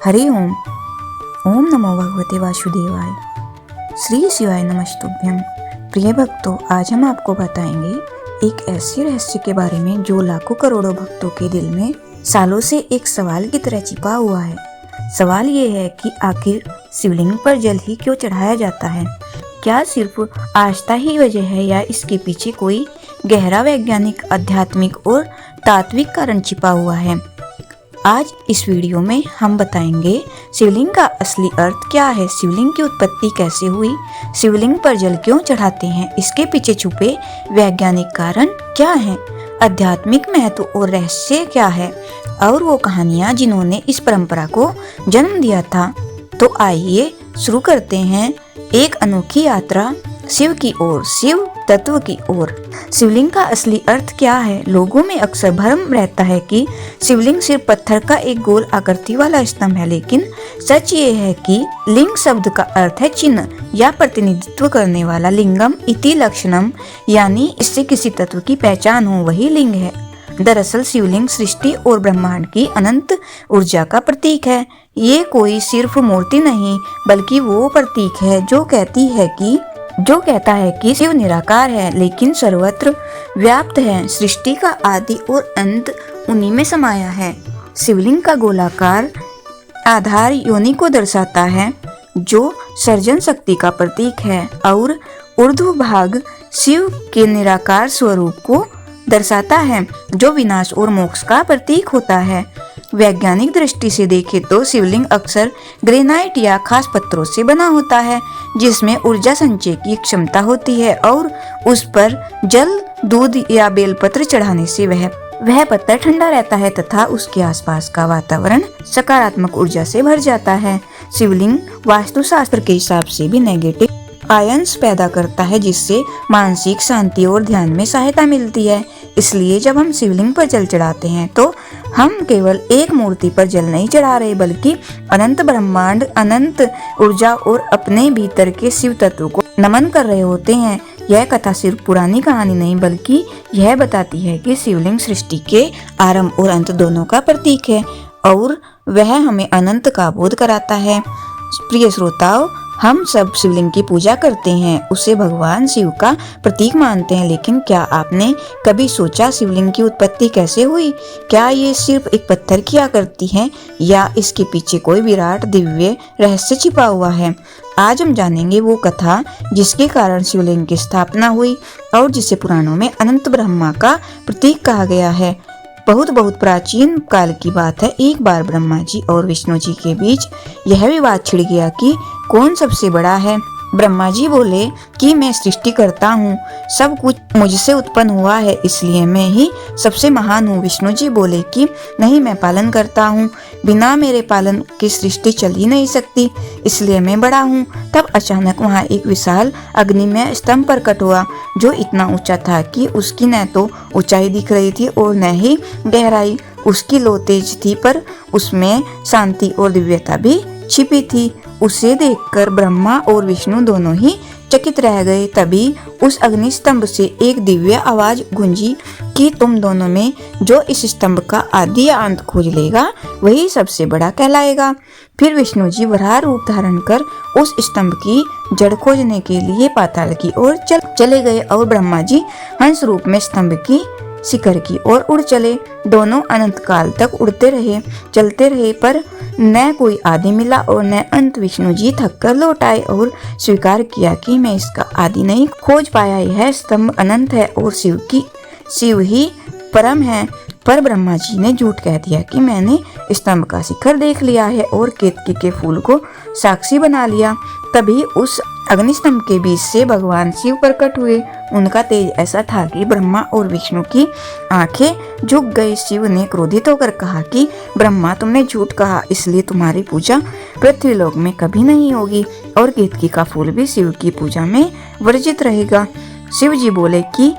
हरि ओम। ओम नमो भगवते वासुदेवाय। श्री शिवाय नमस्तुभ्यम। प्रिय भक्तों, आज हम आपको बताएंगे एक ऐसे रहस्य के बारे में जो लाखों करोड़ों भक्तों के दिल में सालों से एक सवाल की तरह छिपा हुआ है। सवाल ये है कि आखिर शिवलिंग पर जल ही क्यों चढ़ाया जाता है? क्या सिर्फ आस्था ही वजह है या इसके पीछे कोई गहरा वैज्ञानिक, आध्यात्मिक और तात्विक कारण छिपा हुआ है? आज इस वीडियो में हम बताएंगे शिवलिंग का असली अर्थ क्या है, शिवलिंग की उत्पत्ति कैसे हुई, शिवलिंग पर जल क्यों चढ़ाते हैं, इसके पीछे छुपे वैज्ञानिक कारण क्या हैं, आध्यात्मिक महत्व और रहस्य क्या है और वो कहानियाँ जिन्होंने इस परंपरा को जन्म दिया था। तो आइए शुरू करते हैं एक अनोखी यात्रा शिव की ओर, शिव तत्व की ओर। शिवलिंग का असली अर्थ क्या है? लोगों में अक्सर भ्रम रहता है कि शिवलिंग सिर्फ पत्थर का एक गोल आकृति वाला स्तंभ है, लेकिन सच ये है कि लिंग शब्द का अर्थ है चिन्ह या प्रतिनिधित्व करने वाला। लिंगम इति लक्षणम, यानी इससे किसी तत्व की पहचान हो, वही लिंग है। दरअसल शिवलिंग सृष्टि और ब्रह्मांड की अनंत ऊर्जा का प्रतीक है। ये कोई सिर्फ मूर्ति नहीं, बल्कि वो प्रतीक है जो कहता है कि शिव निराकार है लेकिन सर्वत्र व्याप्त है। सृष्टि का आदि और अंत उन्हीं में समाया है। शिवलिंग का गोलाकार आधार योनि को दर्शाता है जो सर्जन शक्ति का प्रतीक है, और ऊर्ध्व भाग शिव के निराकार स्वरूप को दर्शाता है जो विनाश और मोक्ष का प्रतीक होता है। वैज्ञानिक दृष्टि से देखें तो शिवलिंग अक्सर ग्रेनाइट या खास पत्थरों से बना होता है जिसमें ऊर्जा संचय की क्षमता होती है, और उस पर जल, दूध या बेलपत्र चढ़ाने से वह पत्थर ठंडा रहता है तथा उसके आसपास का वातावरण सकारात्मक ऊर्जा से भर जाता है। शिवलिंग वास्तुशास्त्र के हिसाब से भी नेगेटिव आयंस पैदा करता है जिससे मानसिक शांति और ध्यान में सहायता मिलती है। इसलिए जब हम शिवलिंग पर जल चढ़ाते हैं तो हम केवल एक मूर्ति पर जल नहीं चढ़ा रहे, बल्कि अनंत ब्रह्मांड, अनंत ऊर्जा और अपने भीतर के शिव तत्व को नमन कर रहे होते हैं। यह कथा सिर्फ पुरानी कहानी नहीं, बल्कि यह बताती है कि शिवलिंग सृष्टि के आरंभ और अंत दोनों का प्रतीक है और वह हमें अनंत का बोध कराता है। प्रिय श्रोताओं, हम सब शिवलिंग की पूजा करते हैं, उसे भगवान शिव का प्रतीक मानते हैं, लेकिन क्या आपने कभी सोचा शिवलिंग की उत्पत्ति कैसे हुई? क्या ये सिर्फ एक पत्थर की आकृति है या इसके पीछे कोई विराट दिव्य रहस्य छिपा हुआ है? आज हम जानेंगे वो कथा जिसके कारण शिवलिंग की स्थापना हुई और जिसे पुराणों में अनंत ब्रह्मा का प्रतीक कहा गया है। बहुत प्राचीन काल की बात है। एक बार ब्रह्मा जी और विष्णु जी के बीच यह विवाद छिड़ गया कि कौन सबसे बड़ा है। ब्रह्मा जी बोले कि मैं सृष्टि करता हूँ, सब कुछ मुझसे उत्पन्न हुआ है, इसलिए मैं ही सबसे महान हूँ। विष्णु जी बोले कि नहीं, मैं पालन करता हूँ, बिना मेरे पालन की सृष्टि चल ही नहीं सकती, इसलिए मैं बड़ा हूँ। तब अचानक वहाँ एक विशाल अग्निमय स्तंभ प्रकट हुआ जो इतना ऊंचा था कि उसकी न तो ऊंचाई दिख रही थी और न ही गहराई। उसकी लो तेज थी पर उसमें शांति और दिव्यता भी छिपी थी। उसे देखकर ब्रह्मा और विष्णु दोनों ही चकित रह गए। तभी उस अग्नि स्तंभ से एक दिव्य आवाज गूंजी कि तुम दोनों में जो इस स्तंभ का आदि या अंत खोज लेगा वही सबसे बड़ा कहलाएगा। फिर विष्णु जी वराह रूप धारण कर उस स्तंभ की जड़ खोजने के लिए पाताल की ओर चले गए और ब्रह्मा जी हंस रूप में स्तंभ की शिखर की ओर उड़ चले। दोनों अनंत काल तक उड़ते रहे, चलते रहे, पर न कोई आदि मिला और न अंत। विष्णु जी थक कर लौट आए और स्वीकार किया कि मैं इसका आदि नहीं खोज पाया, यह स्तंभ अनंत है और शिव ही परम है। पर ब्रह्मा जी ने झूठ कह दिया कि मैंने स्तंभ का शिखर देख लिया है और केतकी के फूल को साक्षी बना लिया। तभी उस अग्निस्तंभ के बीच से भगवान शिव प्रकट हुए। उनका तेज ऐसा था कि ब्रह्मा और विष्णु की आंखें झुक गई। शिव ने क्रोधित होकर कहा कि ब्रह्मा, तुमने झूठ कहा, इसलिए तुम्हारी पूजा पृथ्वीलोक में कभी नहीं होगी और केतकी का फूल भी शिव की पूजा में वर्जित रहेगा। शिव जी बोले कि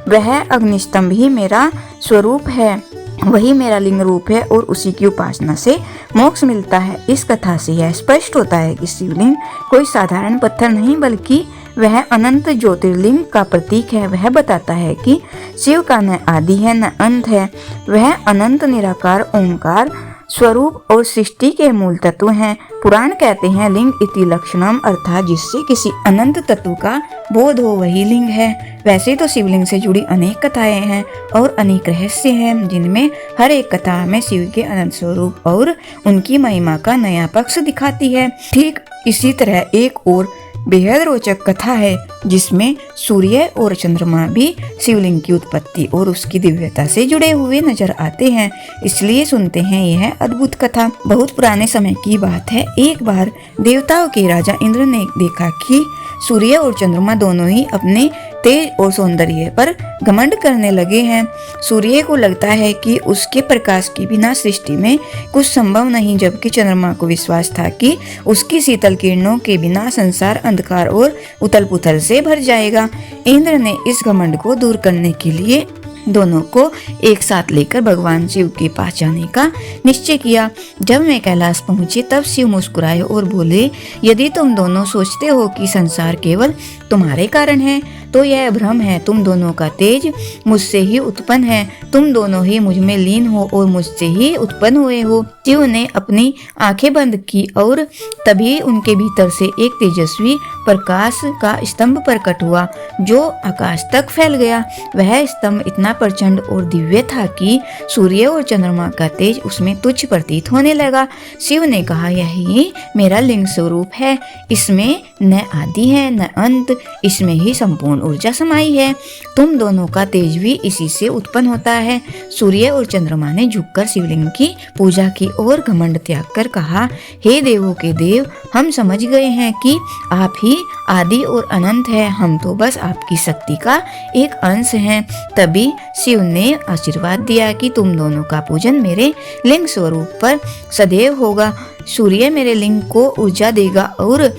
वह अग्निस्तंभ ही मेरा स्वरूप है, वही मेरा लिंग रूप है और उसी की उपासना से मोक्ष मिलता है। इस कथा से यह स्पष्ट होता है कि शिवलिंग कोई साधारण पत्थर नहीं, बल्कि वह अनंत ज्योतिर्लिंग का प्रतीक है। वह बताता है कि शिव का न आदि है न अंत है, वह अनंत निराकार ओंकार स्वरूप और सृष्टि के मूल तत्व हैं। पुराण कहते हैं लिंग इति लक्षणम, अर्थात जिससे किसी अनंत तत्व का बोध हो वही लिंग है। वैसे तो शिवलिंग से जुड़ी अनेक कथाएं हैं और अनेक रहस्य हैं, जिनमें हर एक कथा में शिव के अनंत स्वरूप और उनकी महिमा का नया पक्ष दिखाती है। ठीक इसी तरह एक और बेहद रोचक कथा है जिसमें सूर्य और चंद्रमा भी शिवलिंग की उत्पत्ति और उसकी दिव्यता से जुड़े हुए नजर आते हैं। इसलिए सुनते हैं यह अद्भुत कथा। बहुत पुराने समय की बात है। एक बार देवताओं के राजा इंद्र ने देखा कि सूर्य और चंद्रमा दोनों ही अपने तेज और सौंदर्य पर घमंड करने लगे हैं। सूर्य को लगता है कि उसके प्रकाश के बिना सृष्टि में कुछ संभव नहीं, जबकि चंद्रमा को विश्वास था कि उसकी शीतल किरणों के बिना संसार अंधकार और उथल पुथल से भर जाएगा। इंद्र ने इस घमंड को दूर करने के लिए दोनों को एक साथ लेकर भगवान शिव के पास जाने का निश्चय किया। जब मैं कैलाश पहुंचे तब शिव मुस्कुराए और बोले, यदि तुम दोनों सोचते हो कि संसार केवल तुम्हारे कारण है तो यह भ्रम है। तुम दोनों का तेज मुझसे ही उत्पन्न है। तुम दोनों ही मुझ में लीन हो और मुझसे ही उत्पन्न हुए हो। शिव ने अपनी आंखें बंद की और तभी उनके भीतर से एक तेजस्वी प्रकाश का स्तंभ प्रकट हुआ जो आकाश तक फैल गया। वह स्तंभ इतना प्रचंड और दिव्य था कि सूर्य और चंद्रमा का तेज उसमें तुच्छ प्रतीत होने लगा। शिव ने कहा, यही मेरा लिंग स्वरूप है। इसमें न आदि है न अंत, इसमें ही संपूर्ण ऊर्जा समाई है। तुम दोनों का तेज भी इसी से उत्पन्न होता है। सूर्य और चंद्रमा ने झुककर शिवलिंग की पूजा की और घमंड त्याग कर कहा, हे देवों के देव, हम समझ गए हैं कि आप ही आदि और अनंत है। हम तो बस आपकी शक्ति का एक अंश हैं। तभी शिव ने आशीर्वाद दिया कि तुम दोनों का पूजन मेरे लिंग स्वरूप पर सदैव होगा। सूर्य मेरे लिंग को ऊर्जा देगा और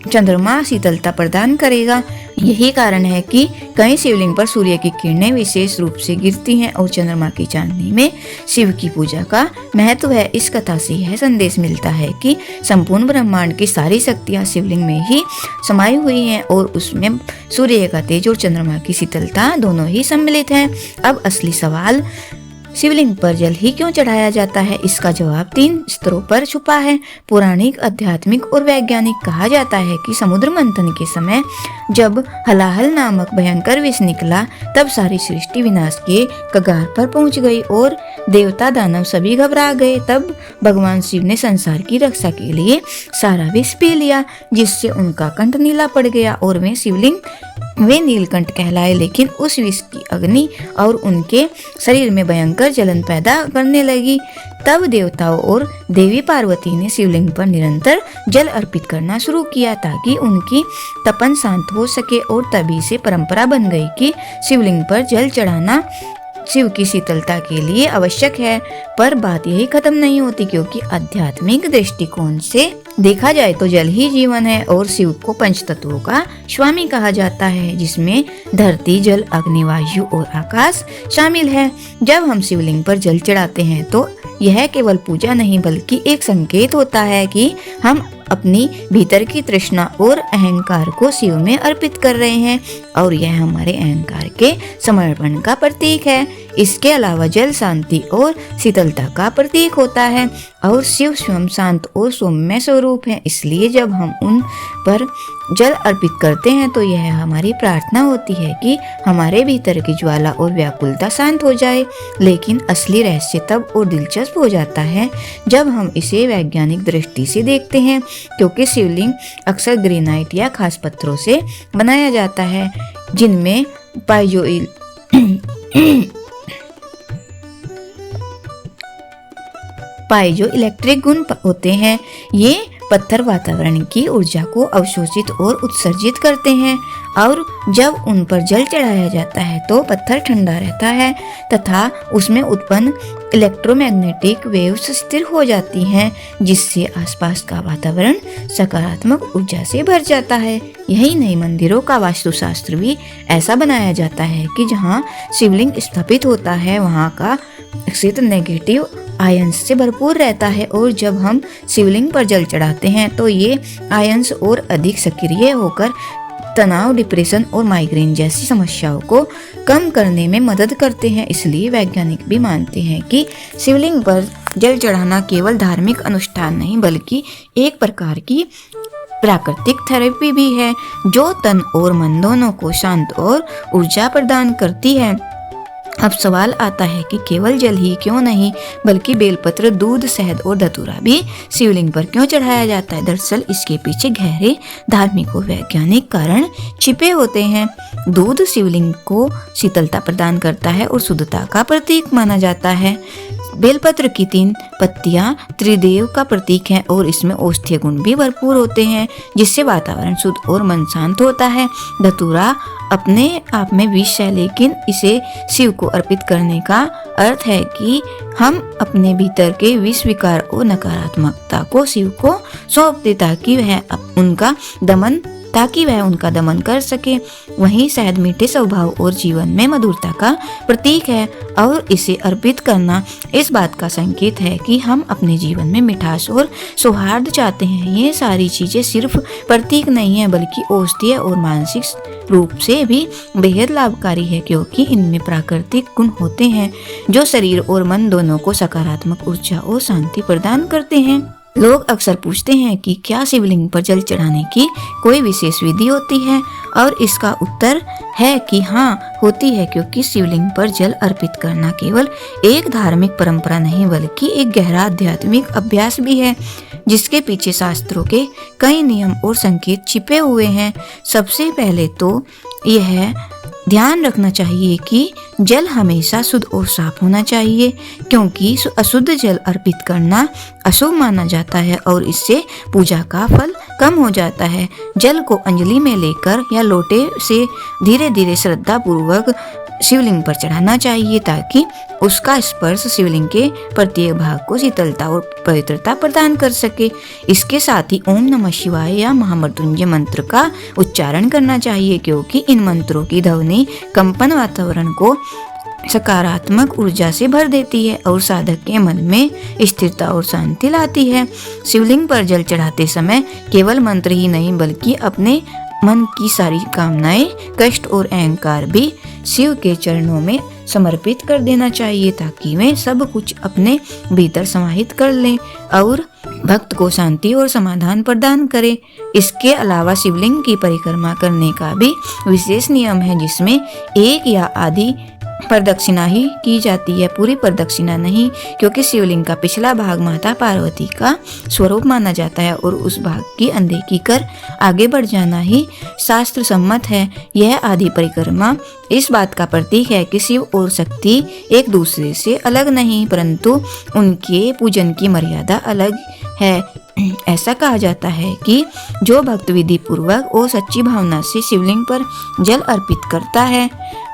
चंद्रमा शीतलता प्रदान करेगा। यही कारण है कि कई शिवलिंग पर सूर्य की किरणें विशेष रूप से गिरती हैं और चंद्रमा की चांदनी में शिव की पूजा का महत्व है। इस कथा से यह संदेश मिलता है कि संपूर्ण ब्रह्मांड की सारी शक्तियां शिवलिंग में ही समाई हुई हैं और उसमें सूर्य का तेज और चंद्रमा की शीतलता दोनों ही सम्मिलित हैं। अब असली सवाल, शिवलिंग पर जल ही क्यों चढ़ाया जाता है? इसका जवाब 3 स्तरों पर छुपा है। पौराणिक, आध्यात्मिक और वैज्ञानिक। कहा जाता है कि समुद्र मंथन के समय जब हलाहल नामक भयंकर विष निकला तब सारी सृष्टि विनाश के कगार पर पहुंच गई और देवता दानव सभी घबरा गए। तब भगवान शिव ने संसार की रक्षा के लिए सारा विष पी लिया, जिससे उनका कंठ नीला पड़ गया और वे नीलकंठ कहलाए। लेकिन उस विष की अग्नि और उनके शरीर में भयंकर जलन पैदा करने लगी। तब देवताओं और देवी पार्वती ने शिवलिंग पर निरंतर जल अर्पित करना शुरू किया ताकि उनकी तपन शांत हो सके और तभी से परंपरा बन गई कि शिवलिंग पर जल चढ़ाना शिव की शीतलता के लिए आवश्यक है। पर बात यही खत्म नहीं होती, क्योंकि आध्यात्मिक दृष्टिकोण से देखा जाए तो जल ही जीवन है और शिव को पंच तत्वों का स्वामी कहा जाता है, जिसमें धरती, जल, अग्नि, वायु और आकाश शामिल है। जब हम शिवलिंग पर जल चढ़ाते हैं तो यह केवल पूजा नहीं बल्कि एक संकेत होता है कि हम अपनी भीतर की तृष्णा और अहंकार को शिव में अर्पित कर रहे हैं और यह हमारे अहंकार के समर्पण का प्रतीक है। इसके अलावा जल शांति और शीतलता का प्रतीक होता है और शिव स्वयं शांत और सौम्य स्वरूप है। इसलिए जब हम उन पर जल अर्पित करते हैं तो यह हमारी प्रार्थना होती है कि हमारे भीतर की ज्वाला और व्याकुलता शांत हो जाए। लेकिन असली रहस्य तब और दिलचस्प हो जाता है जब हम इसे वैज्ञानिक दृष्टि से देखते हैं, क्योंकि शिवलिंग अक्सर ग्रेनाइट या खास पत्थरों से बनाया जाता है जिनमें पाइजो इलेक्ट्रिक गुण होते हैं। ये पत्थर वातावरण की ऊर्जा को अवशोषित और उत्सर्जित करते हैं और जब उन पर जल चढ़ाया जाता है तो पत्थर ठंडा रहता है तथा उसमें उत्पन्न इलेक्ट्रोमैग्नेटिक वेव्स स्थिर हो जाती हैं, जिससे आसपास का वातावरण सकारात्मक ऊर्जा से भर जाता है। यही नहीं, मंदिरों का वास्तुशास्त्र भी ऐसा बनाया जाता है कि जहाँ शिवलिंग स्थापित होता है वहाँ का क्षेत्र नेगेटिव आयंस से भरपूर रहता है और जब हम शिवलिंग पर जल चढ़ाते हैं तो ये आयंस और अधिक सक्रिय होकर तनाव, डिप्रेशन और माइग्रेन जैसी समस्याओं को कम करने में मदद करते हैं। इसलिए वैज्ञानिक भी मानते हैं कि शिवलिंग पर जल चढ़ाना केवल धार्मिक अनुष्ठान नहीं बल्कि एक प्रकार की प्राकृतिक थेरेपी भी है जो तन और मन दोनों को शांत और ऊर्जा प्रदान करती है। अब सवाल आता है कि केवल जल ही क्यों नहीं बल्कि बेलपत्र, दूध, शहद और धतूरा भी शिवलिंग पर क्यों चढ़ाया जाता है। दरअसल इसके पीछे गहरे धार्मिक और वैज्ञानिक कारण छिपे होते हैं। दूध शिवलिंग को शीतलता प्रदान करता है और शुद्धता का प्रतीक माना जाता है। बेलपत्र की 3 पत्तियां त्रिदेव का प्रतीक हैं और इसमें औषधीय गुण भी भरपूर होते हैं जिससे वातावरण शुद्ध और मन शांत होता है। धतूरा अपने आप में विष है लेकिन इसे शिव को अर्पित करने का अर्थ है कि हम अपने भीतर के विष, विकार और नकारात्मकता को शिव को सौंप दे ताकि वह उनका दमन कर सके। वहीं शहद मीठे स्वभाव और जीवन में मधुरता का प्रतीक है और इसे अर्पित करना इस बात का संकेत है कि हम अपने जीवन में मिठास और सौहार्द चाहते हैं। ये सारी चीजें सिर्फ प्रतीक नहीं है बल्कि औषधीय और मानसिक रूप से भी बेहद लाभकारी है क्योंकि इनमें प्राकृतिक गुण होते हैं जो शरीर और मन दोनों को सकारात्मक ऊर्जा और शांति प्रदान करते हैं। लोग अक्सर पूछते हैं कि क्या शिवलिंग पर जल चढ़ाने की कोई विशेष विधि होती है और इसका उत्तर है कि हाँ होती है क्योंकि शिवलिंग पर जल अर्पित करना केवल एक धार्मिक परंपरा नहीं बल्कि एक गहरा आध्यात्मिक अभ्यास भी है जिसके पीछे शास्त्रों के कई नियम और संकेत छिपे हुए हैं। सबसे पहले तो यह ध्यान रखना चाहिए कि जल हमेशा शुद्ध और साफ होना चाहिए क्योंकि अशुद्ध जल अर्पित करना अशुभ माना जाता है और इससे पूजा का फल कम हो जाता है। जल को अंजलि में लेकर या लोटे से धीरे धीरे श्रद्धा पूर्वक शिवलिंग पर चढ़ाना चाहिए ताकि उसका स्पर्श शिवलिंग के प्रत्येक भाग को शीतलता और पवित्रता प्रदान कर सके। इसके साथ ही ओम नमः शिवाय या महामृत्युंजय मंत्र का उच्चारण करना चाहिए क्योंकि इन मंत्रों की ध्वनि कंपन वातावरण को सकारात्मक ऊर्जा से भर देती है और साधक के मन में स्थिरता और शांति लाती है। शिवलिंग पर जल चढ़ाते समय केवल मंत्र ही नहीं बल्कि अपने मन की सारी कामनाएं, कष्ट और अहंकार भी शिव के चरणों में समर्पित कर देना चाहिए ताकि वे सब कुछ अपने भीतर समाहित कर लें और भक्त को शांति और समाधान प्रदान करे। इसके अलावा शिवलिंग की परिक्रमा करने का भी विशेष नियम है जिसमें एक या आधी प्रदक्षिणा ही की जाती है, पूरी प्रदक्षिणा नहीं क्योंकि शिवलिंग का पिछला भाग माता पार्वती का स्वरूप माना जाता है और उस भाग की अनदेखी कर आगे बढ़ जाना ही शास्त्र सम्मत है। यह आदि परिक्रमा इस बात का प्रतीक है कि शिव और शक्ति एक दूसरे से अलग नहीं परंतु उनके पूजन की मर्यादा अलग है। ऐसा कहा जाता है कि जो भक्त विधि पूर्वक और सच्ची भावना से शिवलिंग पर जल अर्पित करता है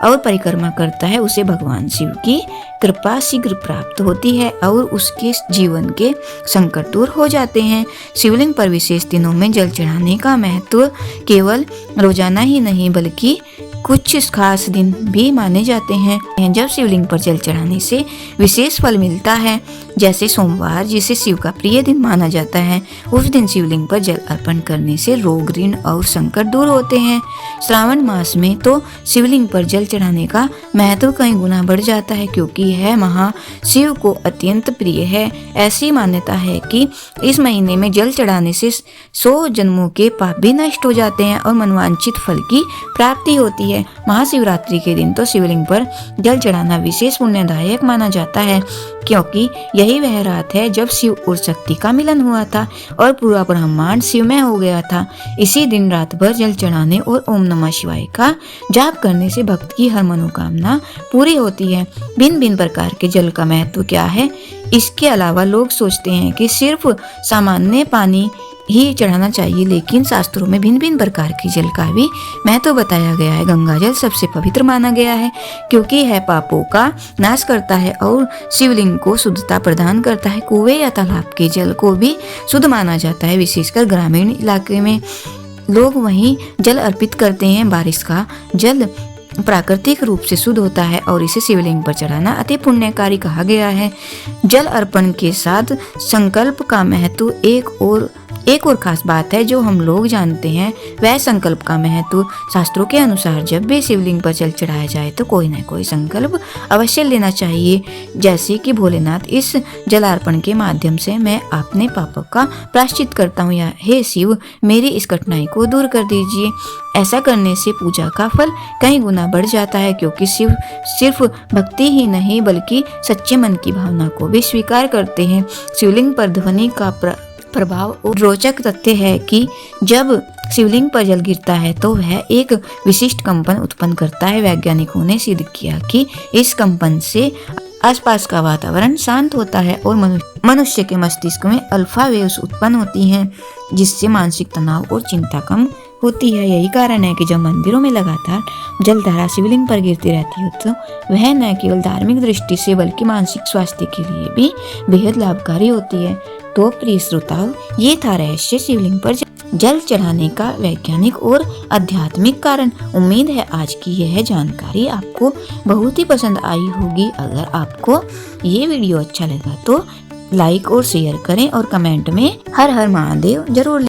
और परिक्रमा करता है उसे भगवान शिव की कृपा शीघ्र प्राप्त होती है और उसके जीवन के संकट दूर हो जाते हैं। शिवलिंग पर विशेष दिनों में जल चढ़ाने का महत्व केवल रोजाना ही नहीं बल्कि कुछ खास दिन भी माने जाते हैं जब शिवलिंग पर जल चढ़ाने से विशेष फल मिलता है। जैसे सोमवार जिसे शिव का प्रिय दिन माना जाता है, उस दिन शिवलिंग पर जल अर्पण करने से रोग, ऋण और संकट दूर होते हैं। श्रावण मास में तो शिवलिंग पर जल चढ़ाने का महत्व कई गुना बढ़ जाता है क्योंकि यह महाशिव को अत्यंत प्रिय है। ऐसी मान्यता है कि इस महीने में जल चढ़ाने से 100 जन्मों के पाप भी नष्ट हो जाते हैं और मनवांछित फल की प्राप्ति होती है। महाशिवरात्रि के दिन तो शिवलिंग पर जल चढ़ाना विशेष पुण्यदायक माना जाता है क्योंकि यही वह रात है जब शिव और शक्ति का मिलन हुआ था और पूरा ब्रह्मांड शिवमय हो गया था। इसी दिन रात भर जल चढ़ाने और ओम नमः शिवाय का जाप करने से भक्त की हर मनोकामना पूरी होती है। भिन्न भिन्न प्रकार के जल का महत्व क्या है? इसके अलावा लोग सोचते हैं कि सिर्फ सामान्य पानी ही चढ़ाना चाहिए लेकिन शास्त्रों में भिन्न भिन्न प्रकार के जल का भी महत्व बताया गया है। गंगा जल सबसे पवित्र माना गया है क्योंकि यह पापों का नाश करता है और शिवलिंग को शुद्धता प्रदान करता है। कुएं या तालाब के जल को भी शुद्ध माना जाता है, विशेषकर ग्रामीण इलाके में लोग वहीं जल अर्पित करते हैं। बारिश का जल प्राकृतिक रूप से शुद्ध होता है और इसे शिवलिंग पर चढ़ाना अति पुण्यकारी कहा गया है। जल अर्पण के साथ संकल्प का महत्व एक और एक और खास बात है जो हम लोग जानते हैं, वह संकल्प का महत्व। शास्त्रों के अनुसार जब भी शिवलिंग पर जल चढ़ाया जाए तो कोई न कोई संकल्प अवश्य लेना चाहिए, जैसे कि भोलेनाथ, इस जलार्पण के माध्यम से मैं अपने पापों का प्रायश्चित करता हूँ, या हे शिव मेरी इस कठिनाई को दूर कर दीजिए। ऐसा करने से पूजा का फल कई गुना बढ़ जाता है, क्योंकि शिव सिर्फ भक्ति ही नहीं बल्कि सच्चे मन की भावना को भी स्वीकार करते हैं। शिवलिंग पर ध्वनि का प्रभाव और रोचक तथ्य है कि जब शिवलिंग पर जल गिरता है तो वह एक विशिष्ट कंपन उत्पन्न करता है। वैज्ञानिकों ने सिद्ध किया कि इस कंपन से आसपास का वातावरण शांत होता है और मनुष्य के मस्तिष्क में अल्फा वेव्स उत्पन्न होती हैं, जिससे मानसिक तनाव और चिंता कम होती है। यही कारण है कि जब मंदिरों में लगातार जलधारा शिवलिंग पर गिरती रहती है तो वह न केवल धार्मिक दृष्टि से बल्कि मानसिक स्वास्थ्य के लिए भी बेहद लाभकारी होती है। तो प्रिय श्रोताओं, ये था रहस्य शिवलिंग पर जल चढ़ाने का वैज्ञानिक और आध्यात्मिक कारण। उम्मीद है आज की यह जानकारी आपको बहुत ही पसंद आई होगी। अगर आपको ये वीडियो अच्छा लगा तो लाइक और शेयर करें और कमेंट में हर हर महादेव जरूर